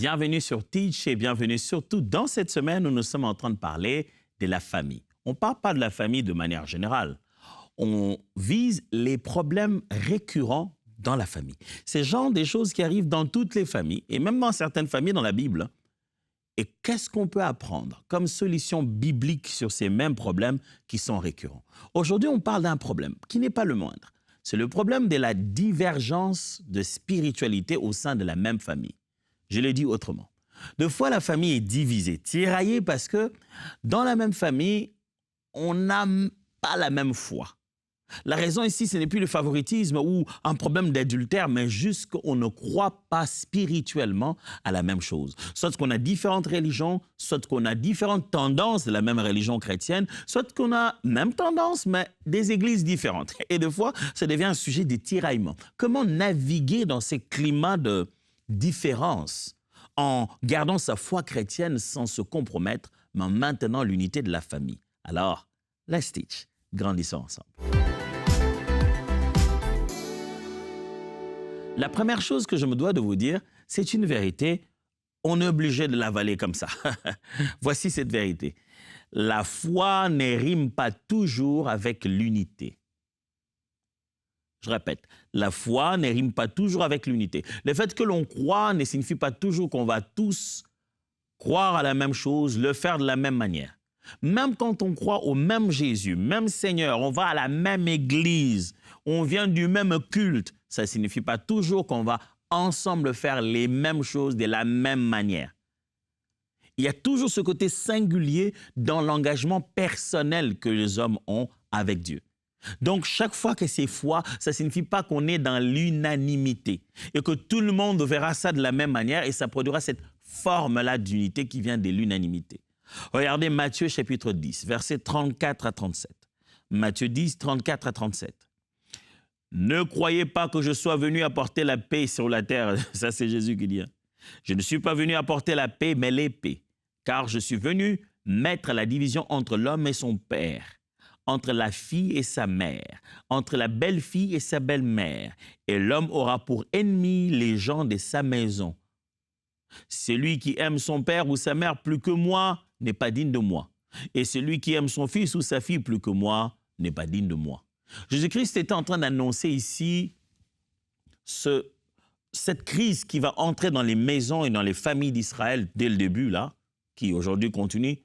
Bienvenue sur Teach et bienvenue surtout dans cette semaine où nous sommes en train de parler de la famille. On ne parle pas de la famille de manière générale. On vise les problèmes récurrents dans la famille. C'est genre des choses qui arrivent dans toutes les familles et même dans certaines familles dans la Bible. Et qu'est-ce qu'on peut apprendre comme solution biblique sur ces mêmes problèmes qui sont récurrents? Aujourd'hui, on parle d'un problème qui n'est pas le moindre. C'est le problème de la divergence de spiritualité au sein de la même famille. Je le dis autrement. Deux fois, la famille est divisée, tiraillée parce que dans la même famille, on n'a pas la même foi. La raison ici, ce n'est plus le favoritisme ou un problème d'adultère, mais juste qu'on ne croit pas spirituellement à la même chose. Soit qu'on a différentes religions, soit qu'on a différentes tendances de la même religion chrétienne, soit qu'on a même tendance, mais des églises différentes. Et des fois, ça devient un sujet de tiraillement. Comment naviguer dans ces climats de différence en gardant sa foi chrétienne sans se compromettre, mais en maintenant l'unité de la famille? Alors, let's teach. Grandissons ensemble. La première chose que je me dois de vous dire, c'est une vérité. On est obligé de l'avaler comme ça. Voici cette vérité. La foi ne rime pas toujours avec l'unité. Je répète, la foi ne rime pas toujours avec l'unité. Le fait que l'on croit ne signifie pas toujours qu'on va tous croire à la même chose, le faire de la même manière. Même quand on croit au même Jésus, même Seigneur, on va à la même église, on vient du même culte, ça ne signifie pas toujours qu'on va ensemble faire les mêmes choses de la même manière. Il y a toujours ce côté singulier dans l'engagement personnel que les hommes ont avec Dieu. Donc, chaque fois que c'est foi, ça ne signifie pas qu'on est dans l'unanimité et que tout le monde verra ça de la même manière et ça produira cette forme-là d'unité qui vient de l'unanimité. Regardez Matthieu chapitre 10, versets 34 à 37. Matthieu 10, 34 à 37. Ne croyez pas que je sois venu apporter la paix sur la terre. Ça, c'est Jésus qui dit. Je ne suis pas venu apporter la paix, mais l'épée. Car je suis venu mettre la division entre l'homme et son père, entre la fille et sa mère, entre la belle-fille et sa belle-mère. Et l'homme aura pour ennemi les gens de sa maison. Celui qui aime son père ou sa mère plus que moi n'est pas digne de moi. Et celui qui aime son fils ou sa fille plus que moi n'est pas digne de moi. Jésus-Christ était en train d'annoncer ici cette crise qui va entrer dans les maisons et dans les familles d'Israël dès le début, là, qui aujourd'hui continue,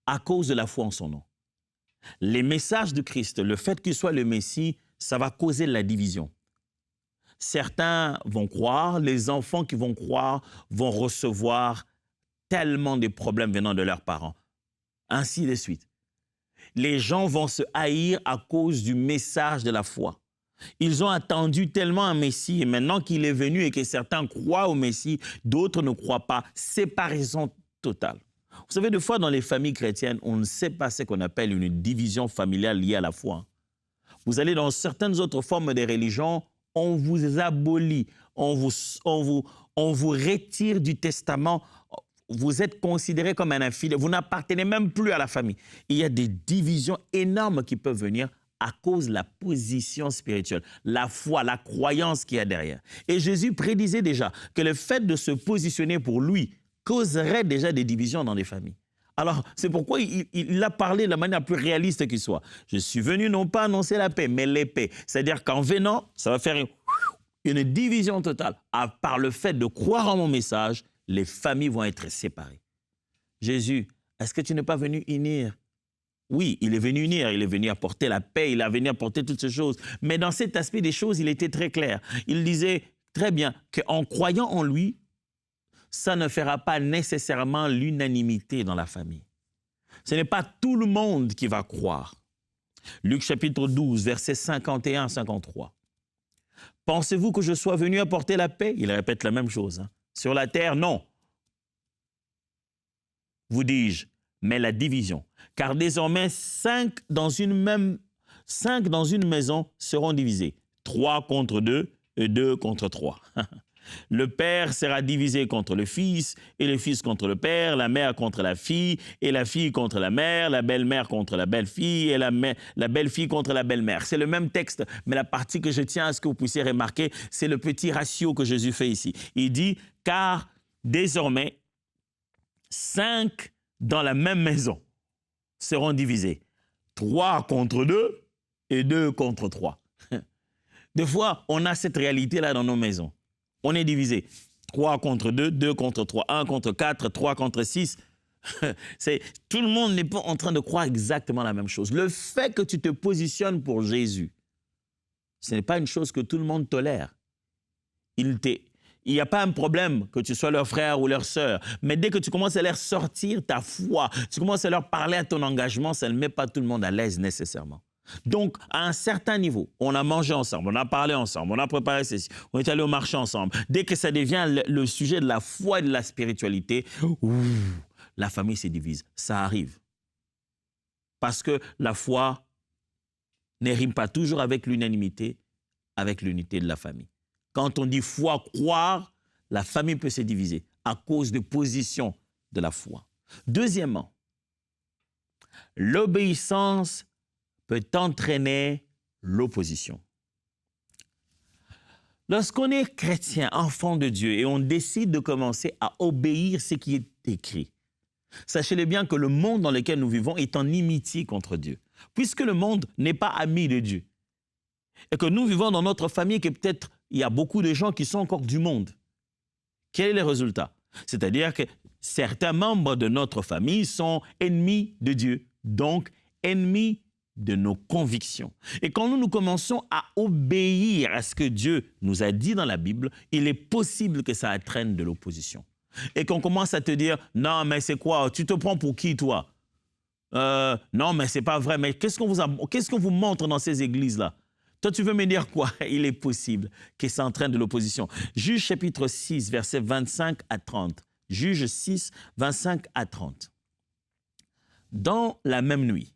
à cause de la foi en son nom. Les messages de Christ, le fait qu'il soit le Messie, ça va causer la division. Certains vont croire, les enfants qui vont croire vont recevoir tellement de problèmes venant de leurs parents. Ainsi de suite. Les gens vont se haïr à cause du message de la foi. Ils ont attendu tellement un Messie et maintenant qu'il est venu et que certains croient au Messie, d'autres ne croient pas. Séparation totale. Vous savez, des fois dans les familles chrétiennes, on ne sait pas ce qu'on appelle une division familiale liée à la foi. Vous allez dans certaines autres formes de religions, on vous abolit, on vous retire du testament, vous êtes considéré comme un infidèle, vous n'appartenez même plus à la famille. Il y a des divisions énormes qui peuvent venir à cause de la position spirituelle, la foi, la croyance qu'il y a derrière. Et Jésus prédisait déjà que le fait de se positionner pour lui causerait déjà des divisions dans les familles. Alors, c'est pourquoi il a parlé de la manière la plus réaliste qu'il soit. Je suis venu non pas annoncer la paix, mais l'épée. C'est-à-dire qu'en venant, ça va faire une division totale. Par le fait de croire en mon message, les familles vont être séparées. Jésus, est-ce que tu n'es pas venu unir? Oui, il est venu unir, il est venu apporter la paix, il est venu apporter toutes ces choses. Mais dans cet aspect des choses, il était très clair. Il disait très bien qu'en croyant en lui, ça ne fera pas nécessairement l'unanimité dans la famille. Ce n'est pas tout le monde qui va croire. Luc chapitre 12, versets 51 à 53. Pensez-vous que je sois venu apporter la paix? Il répète la même chose. Sur la terre, non. Vous dis-je, mais la division. Car désormais, 5 dans une maison seront divisés. 3 contre 2 et 2 contre 3. Le père sera divisé contre le fils, et le fils contre le père, la mère contre la fille, et la fille contre la mère, la belle-mère contre la belle-fille, et la belle-fille contre la belle-mère. C'est le même texte, mais la partie que je tiens à ce que vous puissiez remarquer, c'est le petit ratio que Jésus fait ici. Il dit, car désormais, 5 dans la même maison seront divisés. 3 contre 2 et 2 contre 3. Des fois, on a cette réalité-là dans nos maisons. On est divisé. 3 contre 2, 2 contre 3, 1 contre 4, 3 contre 6. Tout le monde n'est pas en train de croire exactement la même chose. Le fait que tu te positionnes pour Jésus, ce n'est pas une chose que tout le monde tolère. Il n'y a pas un problème que tu sois leur frère ou leur sœur, mais dès que tu commences à leur sortir ta foi, tu commences à leur parler à ton engagement, ça ne met pas tout le monde à l'aise nécessairement. Donc, à un certain niveau, on a mangé ensemble, on a parlé ensemble, on a préparé ceci, on est allé au marché ensemble. Dès que ça devient le sujet de la foi et de la spiritualité, la famille se divise. Ça arrive. Parce que la foi ne rime pas toujours avec l'unanimité, avec l'unité de la famille. Quand on dit foi, croire, la famille peut se diviser à cause de position de la foi. Deuxièmement, l'obéissance peut entraîner l'opposition. Lorsqu'on est chrétien, enfant de Dieu, et on décide de commencer à obéir ce qui est écrit, sachez-le bien que le monde dans lequel nous vivons est en inimitié contre Dieu, puisque le monde n'est pas ami de Dieu. Et que nous vivons dans notre famille, que peut-être il y a beaucoup de gens qui sont encore du monde. Quel est le résultat? C'est-à-dire que certains membres de notre famille sont ennemis de Dieu, donc ennemis de nos convictions. Et quand nous commençons à obéir à ce que Dieu nous a dit dans la Bible, il est possible que ça entraîne de l'opposition. Et qu'on commence à te dire, non, mais c'est quoi? Tu te prends pour qui, toi? Non, mais c'est pas vrai. Mais qu'est-ce qu'on vous montre dans ces églises-là? Toi, tu veux me dire quoi? Il est possible que ça entraîne de l'opposition. Juge chapitre 6, versets 25 à 30. Juge 6, 25 à 30. Dans la même nuit,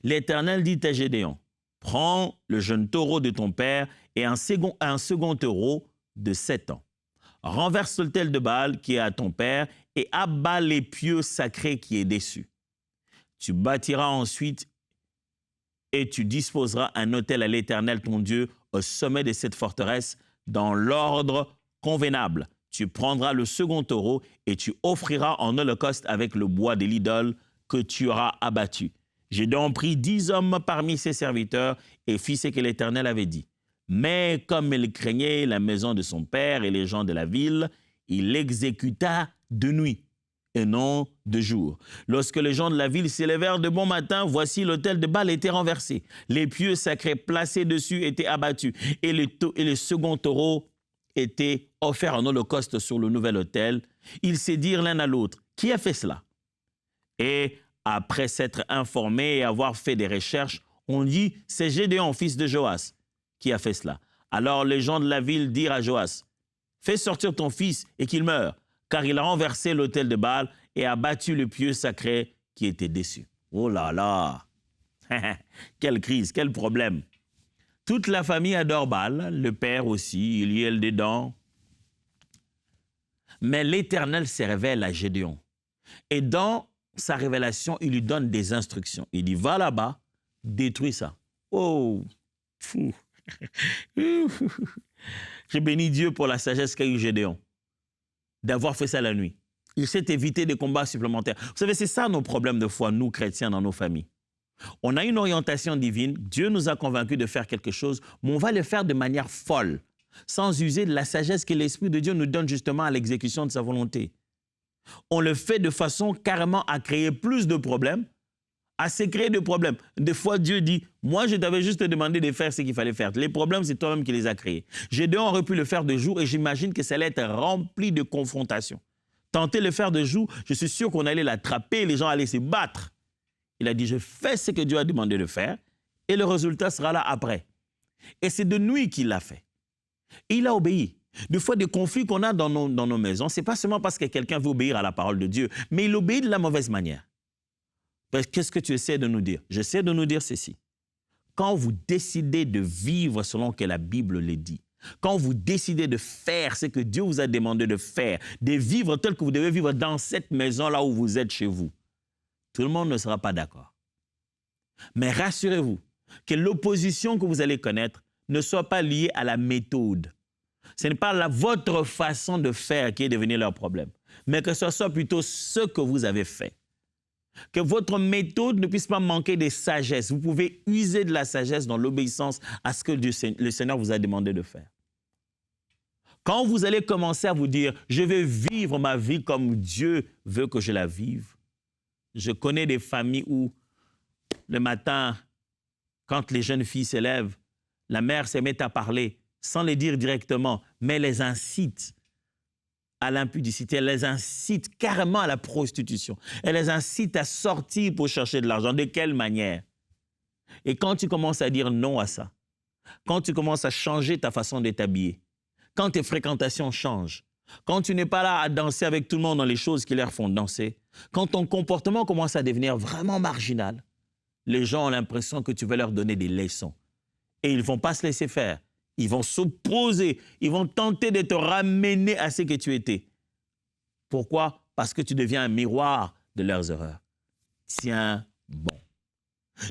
l'Éternel dit à Gédéon, prends le jeune taureau de ton père et un second taureau de 7 ans. Renverse l'autel de Baal qui est à ton père et abat les pieux sacrés qui est dessus. Tu bâtiras ensuite et tu disposeras un autel à l'Éternel ton Dieu au sommet de cette forteresse dans l'ordre convenable. Tu prendras le second taureau et tu offriras en holocauste avec le bois de l'idole que tu auras abattu. J'ai donc pris 10 hommes parmi ses serviteurs et fit ce que l'Éternel avait dit. Mais comme il craignait la maison de son père et les gens de la ville, il l'exécuta de nuit et non de jour. Lorsque les gens de la ville s'élevèrent de bon matin, voici l'autel de Baal était renversé. Les pieux sacrés placés dessus étaient abattus et le second taureau était offert en holocauste sur le nouvel autel. Ils se dirent l'un à l'autre, qui a fait cela? Et après s'être informés et avoir fait des recherches, on dit, c'est Gédéon, fils de Joas, qui a fait cela. Alors les gens de la ville dirent à Joas, fais sortir ton fils et qu'il meure, car il a renversé l'autel de Baal et a battu le pieu sacré qui était dessus. Oh là là! Quelle crise, quel problème! Toute la famille adore Baal, le père aussi, il y est dedans. Mais l'Éternel se révèle à Gédéon. Et dans sa révélation, il lui donne des instructions. Il dit, va là-bas, détruis ça. Oh! Fou! J'ai béni Dieu pour la sagesse qu'a eu Gédéon d'avoir fait ça la nuit. Il s'est évité des combats supplémentaires. Vous savez, c'est ça nos problèmes de foi, nous chrétiens, dans nos familles. On a une orientation divine, Dieu nous a convaincus de faire quelque chose, mais on va le faire de manière folle, sans user de la sagesse que l'Esprit de Dieu nous donne justement à l'exécution de sa volonté. On le fait de façon carrément à créer plus de problèmes, à se créer de problèmes. Des fois, Dieu dit, moi, je t'avais juste demandé de faire ce qu'il fallait faire. Les problèmes, c'est toi-même qui les as créés. Gédéon aurait pu le faire de jour et j'imagine que ça allait être rempli de confrontations. Tenter de le faire de jour, je suis sûr qu'on allait l'attraper, les gens allaient se battre. Il a dit, je fais ce que Dieu a demandé de faire et le résultat sera là après. Et c'est de nuit qu'il l'a fait. Et il a obéi. Des fois, des conflits qu'on a dans nos maisons, ce n'est pas seulement parce que quelqu'un veut obéir à la parole de Dieu, mais il obéit de la mauvaise manière. Qu'est-ce que tu essaies de nous dire? J'essaie de nous dire ceci. Quand vous décidez de vivre selon que la Bible le dit, quand vous décidez de faire ce que Dieu vous a demandé de faire, de vivre tel que vous devez vivre dans cette maison-là où vous êtes chez vous, tout le monde ne sera pas d'accord. Mais rassurez-vous que l'opposition que vous allez connaître ne soit pas liée à la méthode. Ce n'est pas votre façon de faire qui est devenu leur problème, mais que ce soit plutôt ce que vous avez fait. Que votre méthode ne puisse pas manquer de sagesse. Vous pouvez user de la sagesse dans l'obéissance à ce que le Seigneur vous a demandé de faire. Quand vous allez commencer à vous dire « je vais vivre ma vie comme Dieu veut que je la vive », je connais des familles où le matin, quand les jeunes filles s'élèvent, la mère se met à parler sans les dire directement, mais les incite à l'impudicité, elle les incite carrément à la prostitution. Elle les incite à sortir pour chercher de l'argent. De quelle manière? Et quand tu commences à dire non à ça, quand tu commences à changer ta façon de t'habiller, quand tes fréquentations changent, quand tu n'es pas là à danser avec tout le monde dans les choses qui leur font danser, quand ton comportement commence à devenir vraiment marginal, les gens ont l'impression que tu veux leur donner des leçons. Et ils ne vont pas se laisser faire. Ils vont s'opposer, ils vont tenter de te ramener à ce que tu étais. Pourquoi? Parce que tu deviens un miroir de leurs erreurs. Tiens bon.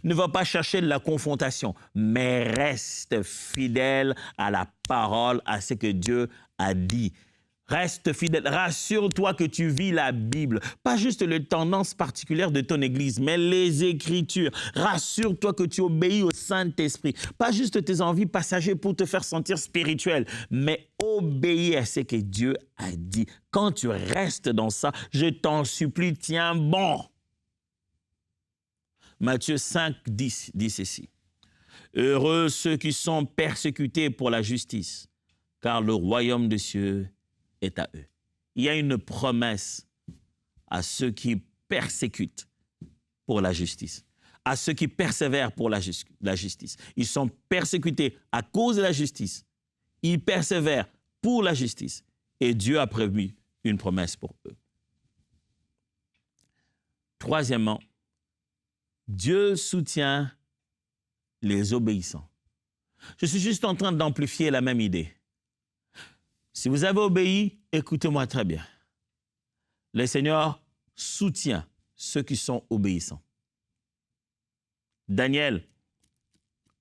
Ne va pas chercher de la confrontation, mais reste fidèle à la parole, à ce que Dieu a dit. Reste fidèle, rassure-toi que tu vis la Bible, pas juste les tendances particulières de ton Église, mais les Écritures. Rassure-toi que tu obéis au Saint-Esprit, pas juste tes envies passagères pour te faire sentir spirituel, mais obéis à ce que Dieu a dit. Quand tu restes dans ça, je t'en supplie, tiens bon. Matthieu 5, 10 dit ceci. « Heureux ceux qui sont persécutés pour la justice, car le royaume des cieux est à eux. » Il y a une promesse à ceux qui persécutent pour la justice, à ceux qui persévèrent pour la justice. Ils sont persécutés à cause de la justice. Ils persévèrent pour la justice. Et Dieu a prévu une promesse pour eux. Troisièmement, Dieu soutient les obéissants. Je suis juste en train d'amplifier la même idée. Si vous avez obéi, écoutez-moi très bien. Le Seigneur soutient ceux qui sont obéissants. Daniel,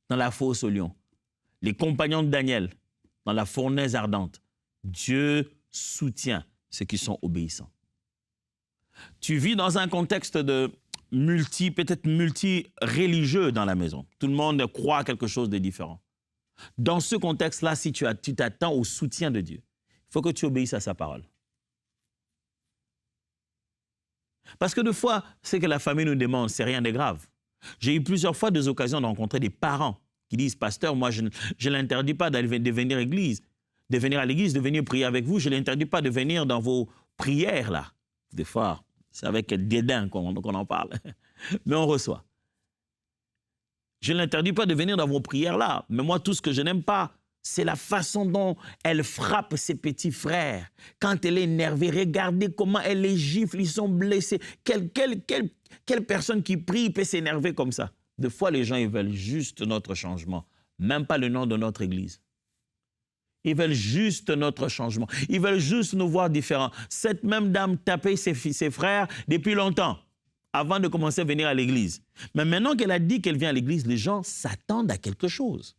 dans la fosse au lion, les compagnons de Daniel, dans la fournaise ardente, Dieu soutient ceux qui sont obéissants. Tu vis dans un contexte de peut-être multi-religieux dans la maison. Tout le monde croit à quelque chose de différent. Dans ce contexte-là, si tu t'attends au soutien de Dieu, il faut que tu obéisses à sa parole. Parce que des fois, ce que la famille nous demande, c'est rien de grave. J'ai eu plusieurs fois des occasions de rencontrer des parents qui disent « Pasteur, moi, je ne l'interdis pas de venir à l'église, de venir prier avec vous. Je ne l'interdis pas de venir dans vos prières, là. » Des fois, c'est avec dédain qu'on en parle, mais on reçoit. Je ne l'interdis pas de venir dans vos prières là, mais moi, tout ce que je n'aime pas, c'est la façon dont elle frappe ses petits frères. Quand elle est énervée, regardez comment elle les gifle, ils sont blessés. Quelle personne qui prie peut s'énerver comme ça? Des fois, les gens, ils veulent juste notre changement, même pas le nom de notre église. Ils veulent juste notre changement. Ils veulent juste nous voir différents. Cette même dame tapait ses frères depuis longtemps, avant de commencer à venir à l'église. Mais maintenant qu'elle a dit qu'elle vient à l'église, les gens s'attendent à quelque chose.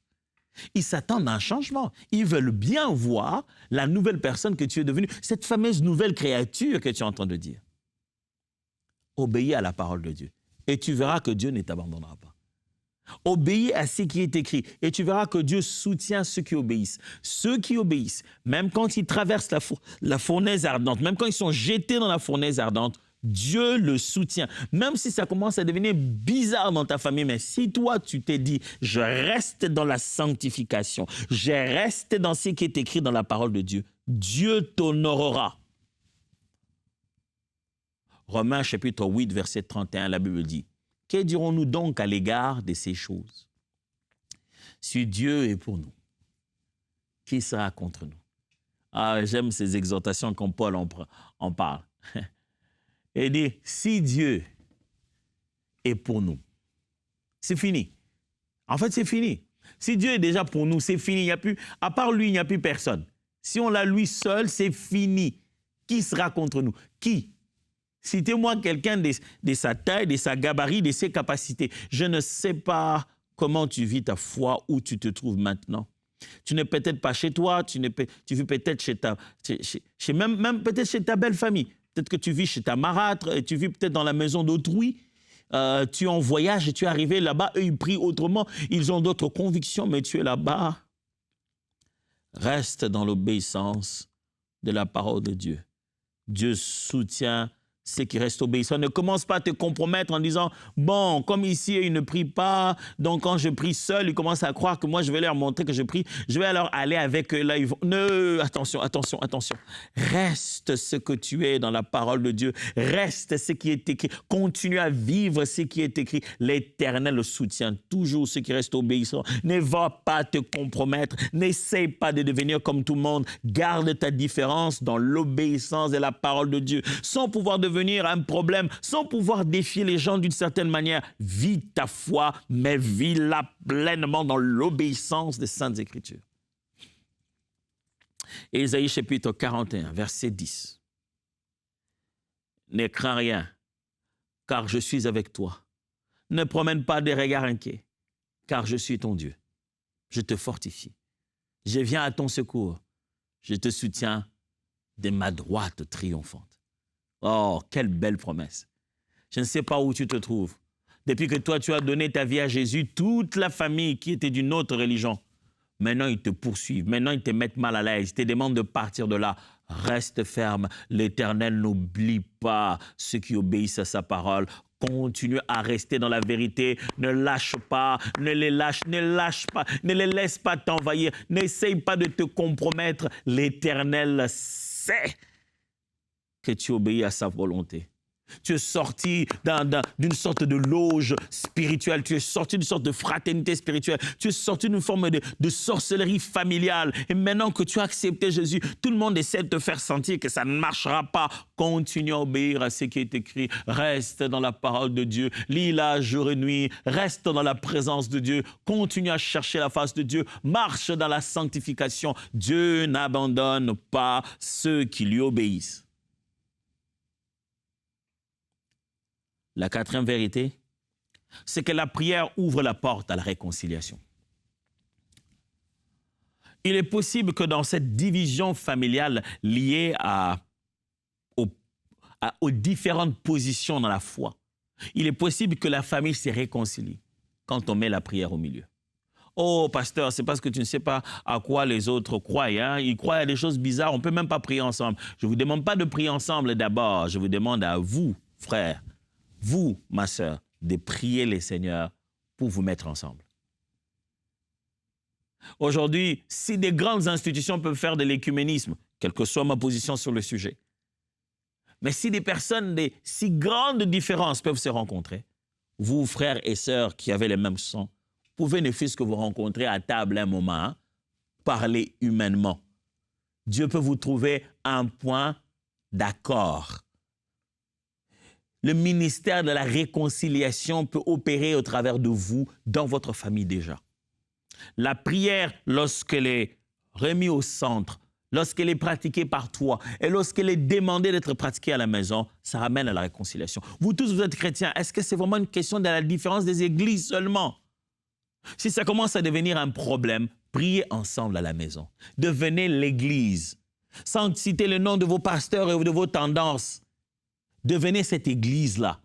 Ils s'attendent à un changement. Ils veulent bien voir la nouvelle personne que tu es devenue, cette fameuse nouvelle créature que tu es en train de dire. Obéis à la parole de Dieu et tu verras que Dieu ne t'abandonnera pas. Obéis à ce qui est écrit et tu verras que Dieu soutient ceux qui obéissent. Ceux qui obéissent, même quand ils traversent la fournaise ardente, même quand ils sont jetés dans la fournaise ardente, Dieu le soutient. Même si ça commence à devenir bizarre dans ta famille, mais si toi tu t'es dit, je reste dans la sanctification, je reste dans ce qui est écrit dans la parole de Dieu, Dieu t'honorera. Romains chapitre 8, verset 31, la Bible dit, « Que dirons-nous donc à l'égard de ces choses? Si Dieu est pour nous, qui sera contre nous? » Ah, j'aime ces exhortations quand Paul en parle. Et il dit, si Dieu est pour nous, c'est fini. En fait, c'est fini. Si Dieu est déjà pour nous, c'est fini. Il n'y a plus, à part lui, il n'y a plus personne. Si on l'a lui seul, c'est fini. Qui sera contre nous? Qui? Citez-moi quelqu'un de sa taille, de sa gabarit, de ses capacités. Je ne sais pas comment tu vis ta foi, où tu te trouves maintenant. Tu n'es peut-être pas chez toi, tu vis peut-être même peut-être chez ta belle famille. Peut-être que tu vis chez ta marâtre, et tu vis peut-être dans la maison d'autrui. Tu es en voyage et tu es arrivé là-bas. Eux, ils prient autrement. Ils ont d'autres convictions, mais tu es là-bas. Reste dans l'obéissance de la parole de Dieu. Dieu soutient ceux qui restent obéissants. Ne commence pas à te compromettre en disant, bon, comme ici, ils ne prient pas, donc quand je prie seul, ils commencent à croire que moi, je vais leur montrer que je prie. Je vais alors aller avec eux. Là, ils vont... Non, attention, attention, attention. Reste ce que tu es dans la parole de Dieu. Reste ce qui est écrit. Continue à vivre ce qui est écrit. L'Éternel soutient toujours ceux qui restent obéissants. Ne va pas te compromettre. N'essaie pas de devenir comme tout le monde. Garde ta différence dans l'obéissance de la parole de Dieu. Sans pouvoir devenir un problème, sans pouvoir défier les gens d'une certaine manière. Vis ta foi, mais vis-la pleinement dans l'obéissance des Saintes Écritures. Ésaïe chapitre 41, verset 10. Ne crains rien, car je suis avec toi. Ne promène pas des regards inquiets, car je suis ton Dieu. Je te fortifie. Je viens à ton secours. Je te soutiens de ma droite triomphante. Oh, quelle belle promesse. Je ne sais pas où tu te trouves. Depuis que toi, tu as donné ta vie à Jésus, toute la famille qui était d'une autre religion, maintenant, ils te poursuivent. Maintenant, ils te mettent mal à l'aise. Ils te demandent de partir de là. Reste ferme. L'Éternel n'oublie pas ceux qui obéissent à sa parole. Continue à rester dans la vérité. Ne lâche pas. Ne les lâche pas. Ne les laisse pas t'envahir. N'essaye pas de te compromettre. L'Éternel sait que tu obéis à sa volonté. Tu es sorti d'une sorte de loge spirituelle, tu es sorti d'une sorte de fraternité spirituelle, tu es sorti d'une forme de sorcellerie familiale. Et maintenant que tu as accepté Jésus, tout le monde essaie de te faire sentir que ça ne marchera pas. Continue à obéir à ce qui est écrit. Reste dans la parole de Dieu. Lis-la jour et nuit. Reste dans la présence de Dieu. Continue à chercher la face de Dieu. Marche dans la sanctification. Dieu n'abandonne pas ceux qui lui obéissent. La quatrième vérité, c'est que la prière ouvre la porte à la réconciliation. Il est possible que dans cette division familiale liée aux différentes positions dans la foi, il est possible que la famille se réconcilie quand on met la prière au milieu. Oh, pasteur, c'est parce que tu ne sais pas à quoi les autres croient. Hein? Ils croient à des choses bizarres, on ne peut même pas prier ensemble. Je ne vous demande pas de prier ensemble d'abord, je vous demande à vous, frères, vous, ma sœur, de prier les Seigneurs pour vous mettre ensemble. Aujourd'hui, si des grandes institutions peuvent faire de l'écuménisme, quelle que soit ma position sur le sujet, mais si des personnes de si grandes différences peuvent se rencontrer, vous, frères et sœurs qui avez les mêmes sangs, pouvez ne fût-ce que vous rencontrer à table un moment, hein, parler humainement. Dieu peut vous trouver un point d'accord. Le ministère de la réconciliation peut opérer au travers de vous dans votre famille déjà. La prière, lorsqu'elle est remise au centre, lorsqu'elle est pratiquée par toi et lorsqu'elle est demandée d'être pratiquée à la maison, ça ramène à la réconciliation. Vous tous, vous êtes chrétiens. Est-ce que c'est vraiment une question de la différence des églises seulement? Si ça commence à devenir un problème, priez ensemble à la maison. Devenez l'église. Sans citer le nom de vos pasteurs et de vos tendances. Devenez cette église-là,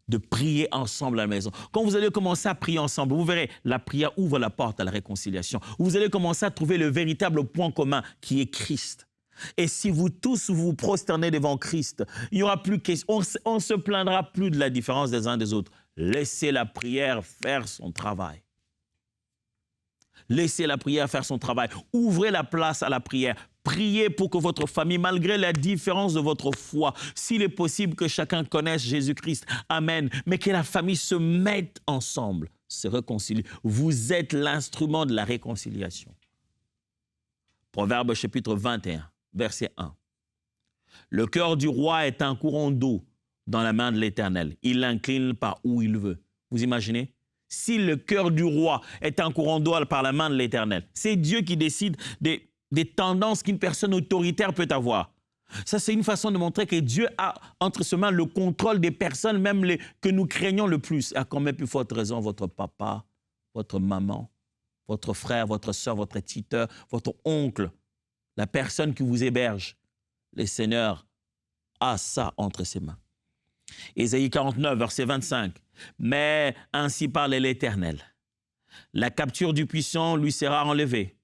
de prier ensemble à la maison. Quand vous allez commencer à prier ensemble, vous verrez, la prière ouvre la porte à la réconciliation. Vous allez commencer à trouver le véritable point commun qui est Christ. Et si vous tous vous prosternez devant Christ, il n'y aura plus question, on ne se plaindra plus de la différence des uns des autres. Laissez la prière faire son travail. Laissez la prière faire son travail. Ouvrez la place à la prière. Priez pour que votre famille, malgré la différence de votre foi, s'il est possible que chacun connaisse Jésus-Christ, amen, mais que la famille se mette ensemble, se réconcilie. Vous êtes l'instrument de la réconciliation. Proverbe chapitre 21, verset 1. Le cœur du roi est un courant d'eau dans la main de l'Éternel. Il l'incline par où il veut. Vous imaginez? Si le cœur du roi est un courant d'eau par la main de l'Éternel, c'est Dieu qui décide des tendances qu'une personne autoritaire peut avoir. Ça, c'est une façon de montrer que Dieu a entre ses mains le contrôle des personnes, même que nous craignons le plus. À combien plus forte raison votre papa, votre maman, votre frère, votre soeur, votre tuteur, votre oncle, la personne qui vous héberge. Le Seigneur a ça entre ses mains. Ésaïe 49, verset 25. Mais ainsi parle l'Éternel. La capture du puissant lui sera enlevée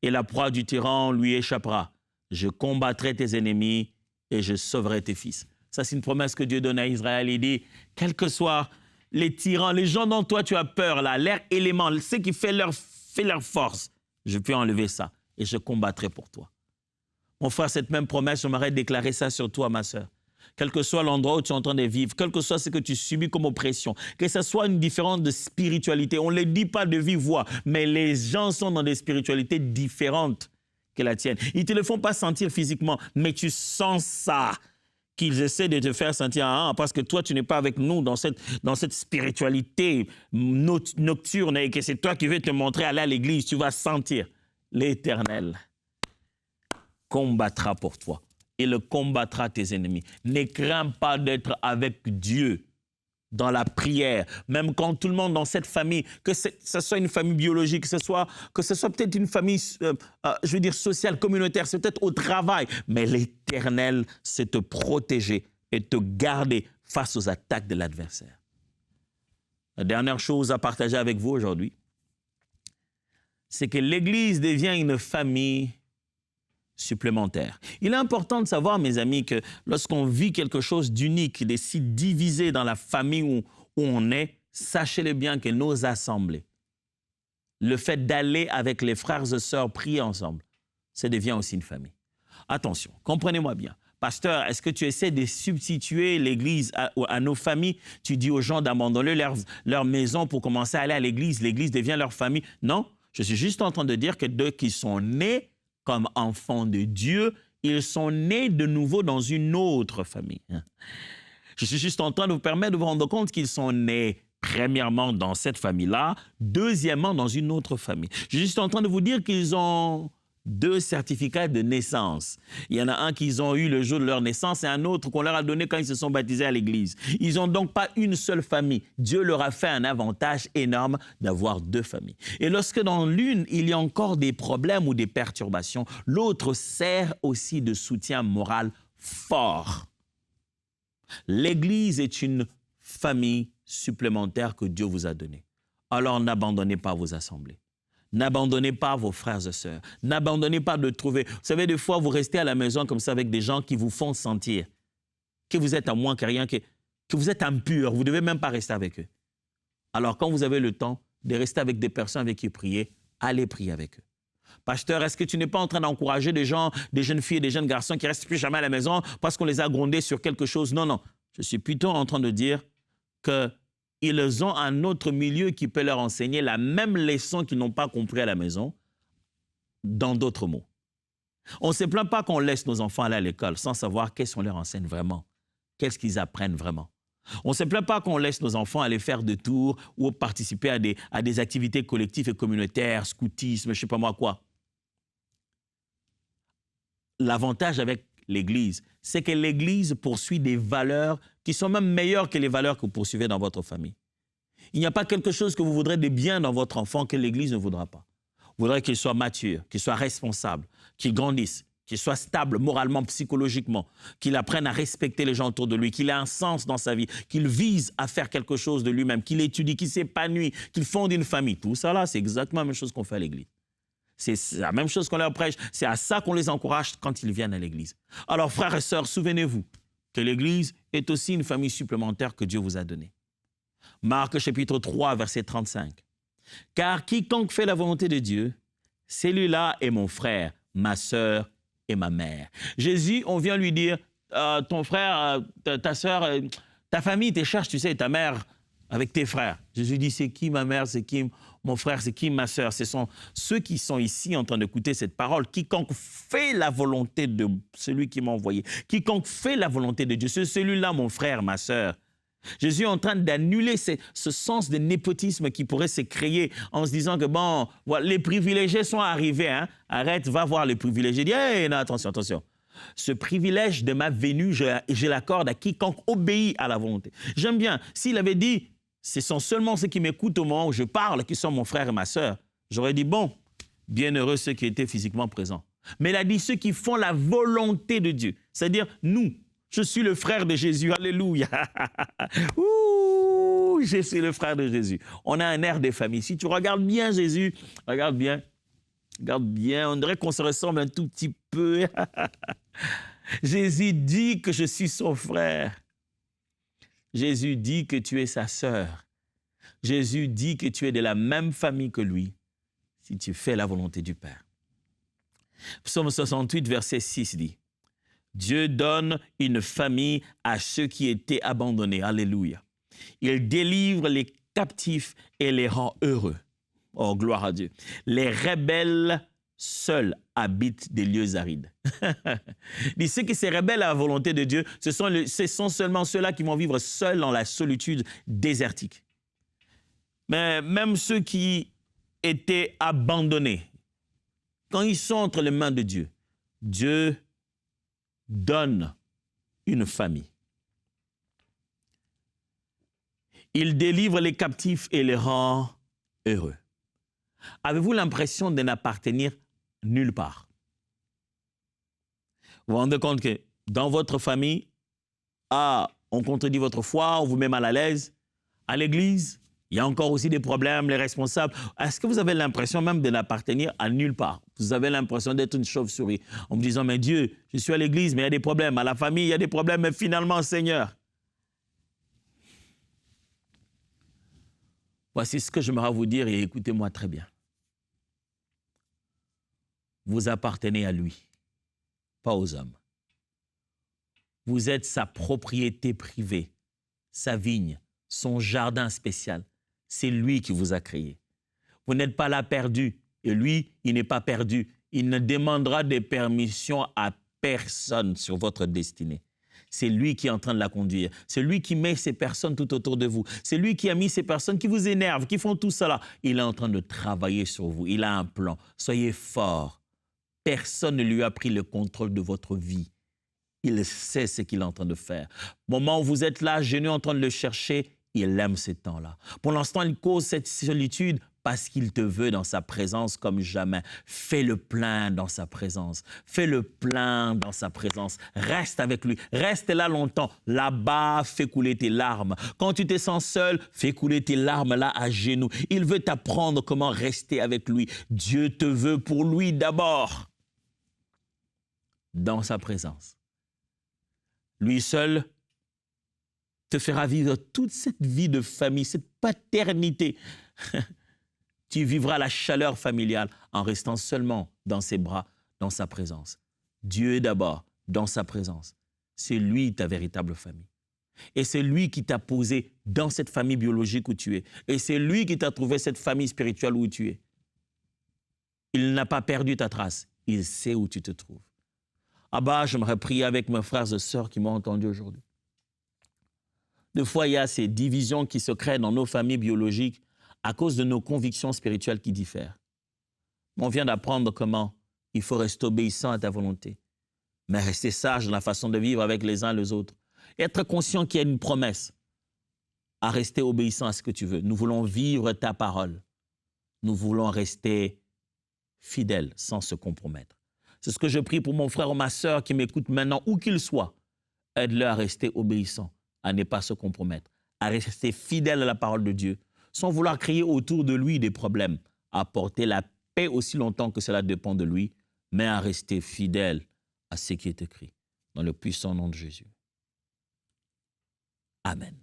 et la proie du tyran lui échappera. Je combattrai tes ennemis et je sauverai tes fils. Ça, c'est une promesse que Dieu donne à Israël. Il dit, quels que soient les tyrans, les gens dont toi tu as peur, là, l'air élément, ce qui fait leur force, je peux enlever ça et je combattrai pour toi. Mon frère, cette même promesse, j'aimerais déclarer ça sur toi, ma sœur. Quel que soit l'endroit où tu es en train de vivre, quel que soit ce que tu subis comme oppression, que ce soit une différence de spiritualité, on ne le dit pas de vive voix, mais les gens sont dans des spiritualités différentes que la tienne. Ils ne te le font pas sentir physiquement, mais tu sens ça, qu'ils essaient de te faire sentir parce que toi, tu n'es pas avec nous dans cette spiritualité nocturne et que c'est toi qui veux te montrer aller à l'église, tu vas sentir l'Éternel combattra pour toi. Et le combattra tes ennemis. Ne crains pas d'être avec Dieu dans la prière, même quand tout le monde dans cette famille, que ce soit une famille biologique, que ce soit peut-être une famille, je veux dire, sociale, communautaire, c'est peut-être au travail, mais l'Éternel, c'est te protéger et te garder face aux attaques de l'adversaire. La dernière chose à partager avec vous aujourd'hui, c'est que l'Église devient une famille supplémentaire. Il est important de savoir, mes amis, que lorsqu'on vit quelque chose d'unique, de si divisé dans la famille où on est, sachez-le bien que nos assemblées, le fait d'aller avec les frères et sœurs prier ensemble, ça devient aussi une famille. Attention, comprenez-moi bien. Pasteur, est-ce que tu essaies de substituer l'Église à nos familles? Tu dis aux gens d'abandonner leur maison pour commencer à aller à l'Église. L'Église devient leur famille. Non, je suis juste en train de dire que d'eux qui sont nés comme enfants de Dieu, ils sont nés de nouveau dans une autre famille. Je suis juste en train de vous permettre de vous rendre compte qu'ils sont nés premièrement dans cette famille-là, deuxièmement dans une autre famille. Je suis juste en train de vous dire qu'ils ont 2 certificats de naissance. Il y en a un qu'ils ont eu le jour de leur naissance et un autre qu'on leur a donné quand ils se sont baptisés à l'église. Ils n'ont donc pas une seule famille. Dieu leur a fait un avantage énorme d'avoir 2 familles. Et lorsque dans l'une, il y a encore des problèmes ou des perturbations, l'autre sert aussi de soutien moral fort. L'église est une famille supplémentaire que Dieu vous a donnée. Alors n'abandonnez pas vos assemblées. N'abandonnez pas vos frères et sœurs. N'abandonnez pas de trouver. Vous savez, des fois, vous restez à la maison comme ça avec des gens qui vous font sentir que vous êtes à moins que rien, que vous êtes impur. Vous ne devez même pas rester avec eux. Alors, quand vous avez le temps de rester avec des personnes avec qui prier, allez prier avec eux. Pasteur, est-ce que tu n'es pas en train d'encourager des gens, des jeunes filles et des jeunes garçons qui ne restent plus jamais à la maison parce qu'on les a grondés sur quelque chose? Non, non. Je suis plutôt en train de dire que ils ont un autre milieu qui peut leur enseigner la même leçon qu'ils n'ont pas compris à la maison, dans d'autres mots. On ne se plaint pas qu'on laisse nos enfants aller à l'école sans savoir qu'est-ce qu'on leur enseigne vraiment, qu'est-ce qu'ils apprennent vraiment. On ne se plaint pas qu'on laisse nos enfants aller faire des tours ou participer à des activités collectives et communautaires, scoutisme, je ne sais pas moi quoi. L'avantage avec l'Église, c'est que l'Église poursuit des valeurs qui sont même meilleures que les valeurs que vous poursuivez dans votre famille. Il n'y a pas quelque chose que vous voudrez de bien dans votre enfant que l'Église ne voudra pas. Vous voudrez qu'il soit mature, qu'il soit responsable, qu'il grandisse, qu'il soit stable moralement, psychologiquement, qu'il apprenne à respecter les gens autour de lui, qu'il ait un sens dans sa vie, qu'il vise à faire quelque chose de lui-même, qu'il étudie, qu'il s'épanouit, qu'il fonde une famille. Tout ça là, c'est exactement la même chose qu'on fait à l'Église. C'est la même chose qu'on leur prêche. C'est à ça qu'on les encourage quand ils viennent à l'Église. Alors, frères et sœurs, souvenez-vous que l'Église est aussi une famille supplémentaire que Dieu vous a donnée. Marc chapitre 3, verset 35. « Car quiconque fait la volonté de Dieu, celui-là est mon frère, ma sœur et ma mère. » Jésus, on vient lui dire, ton frère, ta sœur, ta famille te cherche, tu sais, ta mère avec tes frères. Jésus dit, c'est qui ma mère, c'est qui mon frère, c'est qui ma sœur? Ce sont ceux qui sont ici en train d'écouter cette parole. Quiconque fait la volonté de celui qui m'a envoyé, quiconque fait la volonté de Dieu, c'est celui-là, mon frère, ma sœur. Jésus est en train d'annuler ce sens de népotisme qui pourrait se créer en se disant que, bon, voilà, les privilégiés sont arrivés. Hein? Arrête, va voir les privilégiés. Dis, hey, non, attention, attention. Ce privilège de ma venue, je l'accorde à quiconque obéit à la volonté. J'aime bien, s'il avait dit, ce sont seulement ceux qui m'écoutent au moment où je parle qui sont mon frère et ma sœur, J'aurais dit, bon, bienheureux ceux qui étaient physiquement présents. Mais il a dit ceux qui font la volonté de Dieu. C'est-à-dire, nous, je suis le frère de Jésus. Alléluia. Ouh, je suis le frère de Jésus. On a un air de famille. Si tu regardes bien Jésus, regarde bien, on dirait qu'on se ressemble un tout petit peu. Jésus dit que je suis son frère. Jésus dit que tu es sa sœur. Jésus dit que tu es de la même famille que lui, si tu fais la volonté du Père. Psaume 68, verset 6 dit, « Dieu donne une famille à ceux qui étaient abandonnés. » Alléluia. Il délivre les captifs et les rend heureux. Oh, gloire à Dieu. Les rebelles seuls habitent des lieux arides. Il ceux qui se rebellent à la volonté de Dieu, ce sont seulement ceux-là qui vont vivre seuls dans la solitude désertique. Mais même ceux qui étaient abandonnés, quand ils sont entre les mains de Dieu, Dieu donne une famille. Il délivre les captifs et les rend heureux. Avez-vous l'impression de n'appartenir nulle part? Vous vous rendez compte que dans votre famille, on contredit votre foi, on vous met mal à l'aise. À l'église, il y a encore aussi des problèmes, les responsables. Est-ce que vous avez l'impression même de n'appartenir à nulle part? Vous avez l'impression d'être une chauve-souris en me disant, mais Dieu, je suis à l'église, mais il y a des problèmes. À la famille, il y a des problèmes, mais finalement, Seigneur. Voici ce que j'aimerais vous dire et écoutez-moi très bien. Vous appartenez à lui, pas aux hommes. Vous êtes sa propriété privée, sa vigne, son jardin spécial. C'est lui qui vous a créé. Vous n'êtes pas là perdu et lui, il n'est pas perdu. Il ne demandera des permissions à personne sur votre destinée. C'est lui qui est en train de la conduire. C'est lui qui met ces personnes tout autour de vous. C'est lui qui a mis ces personnes qui vous énervent, qui font tout cela. Il est en train de travailler sur vous. Il a un plan. Soyez forts. Personne ne lui a pris le contrôle de votre vie. Il sait ce qu'il est en train de faire. Au moment où vous êtes là, genoux en train de le chercher, il aime ces temps-là. Pour l'instant, il cause cette solitude parce qu'il te veut dans sa présence comme jamais. Fais le plein dans sa présence. Fais le plein dans sa présence. Reste avec lui. Reste là longtemps. Là-bas, fais couler tes larmes. Quand tu te sens seul, fais couler tes larmes là à genoux. Il veut t'apprendre comment rester avec lui. Dieu te veut pour lui d'abord. Dans sa présence. Lui seul te fera vivre toute cette vie de famille, cette paternité. Tu vivras la chaleur familiale en restant seulement dans ses bras, dans sa présence. Dieu d'abord, dans sa présence. C'est lui ta véritable famille. Et c'est lui qui t'a posé dans cette famille biologique où tu es. Et c'est lui qui t'a trouvé cette famille spirituelle où tu es. Il n'a pas perdu ta trace. Il sait où tu te trouves. J'aimerais prier avec mes frères et sœurs qui m'ont entendu aujourd'hui. Des fois, il y a ces divisions qui se créent dans nos familles biologiques à cause de nos convictions spirituelles qui diffèrent. On vient d'apprendre comment il faut rester obéissant à ta volonté, mais rester sage dans la façon de vivre avec les uns et les autres. Et être conscient qu'il y a une promesse à rester obéissant à ce que tu veux. Nous voulons vivre ta parole. Nous voulons rester fidèles sans se compromettre. C'est ce que je prie pour mon frère ou ma sœur qui m'écoute maintenant, où qu'il soit. Aide-le à rester obéissant, à ne pas se compromettre, à rester fidèle à la parole de Dieu, sans vouloir créer autour de lui des problèmes, à porter la paix aussi longtemps que cela dépend de lui, mais à rester fidèle à ce qui est écrit, dans le puissant nom de Jésus. Amen.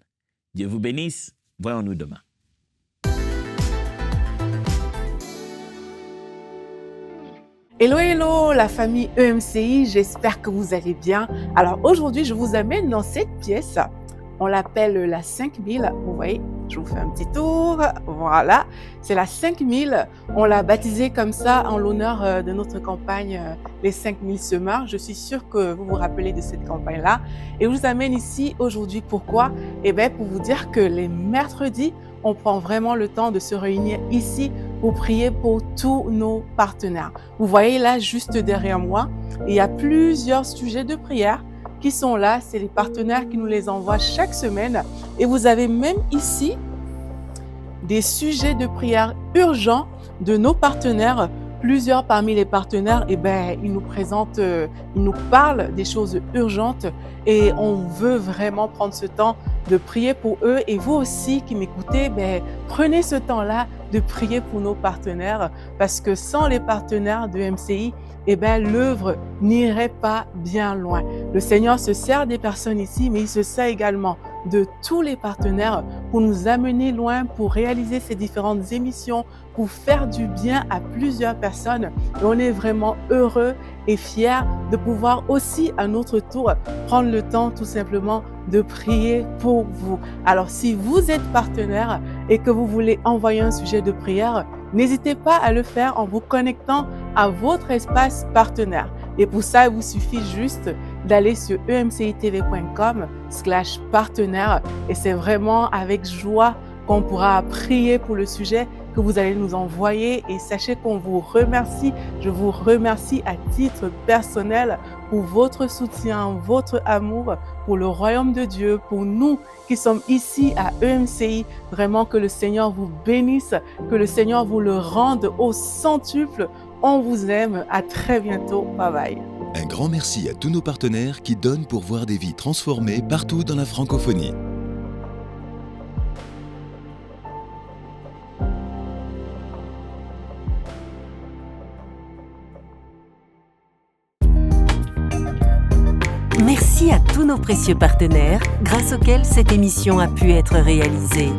Dieu vous bénisse. Voyons-nous demain. Hello, hello, la famille EMCI, j'espère que vous allez bien. Alors aujourd'hui, je vous amène dans cette pièce. On l'appelle la 5000. Vous voyez, je vous fais un petit tour. Voilà, c'est la 5000. On l'a baptisée comme ça en l'honneur de notre campagne Les 5000 semeurs. Je suis sûre que vous vous rappelez de cette campagne-là. Et je vous amène ici aujourd'hui. Pourquoi? Eh bien, pour vous dire que les mercredis, on prend vraiment le temps de se réunir ici pour prier pour tous nos partenaires. Vous voyez là, juste derrière moi, il y a plusieurs sujets de prière qui sont là. C'est les partenaires qui nous les envoient chaque semaine. Et vous avez même ici des sujets de prière urgents de nos partenaires. Plusieurs parmi les partenaires, ils nous présentent, ils nous parlent des choses urgentes et on veut vraiment prendre ce temps de prier pour eux. Et vous aussi qui m'écoutez, prenez ce temps-là de prier pour nos partenaires parce que sans les partenaires de MCI, l'œuvre n'irait pas bien loin. Le Seigneur se sert des personnes ici, mais il se sert également de tous les partenaires pour nous amener loin, pour réaliser ces différentes émissions, pour faire du bien à plusieurs personnes. Et on est vraiment heureux et fiers de pouvoir aussi à notre tour prendre le temps tout simplement de prier pour vous. Alors si vous êtes partenaire et que vous voulez envoyer un sujet de prière, n'hésitez pas à le faire en vous connectant à votre espace partenaire. Et pour ça, il vous suffit juste d'aller sur emcitv.com/partenaire et c'est vraiment avec joie qu'on pourra prier pour le sujet que vous allez nous envoyer et sachez qu'on vous remercie. Je vous remercie à titre personnel pour votre soutien, votre amour pour le royaume de Dieu, pour nous qui sommes ici à EMCI. Vraiment que le Seigneur vous bénisse, que le Seigneur vous le rende au centuple. On vous aime. À très bientôt. Bye bye. Un grand merci à tous nos partenaires qui donnent pour voir des vies transformées partout dans la francophonie. Merci à tous nos précieux partenaires grâce auxquels cette émission a pu être réalisée.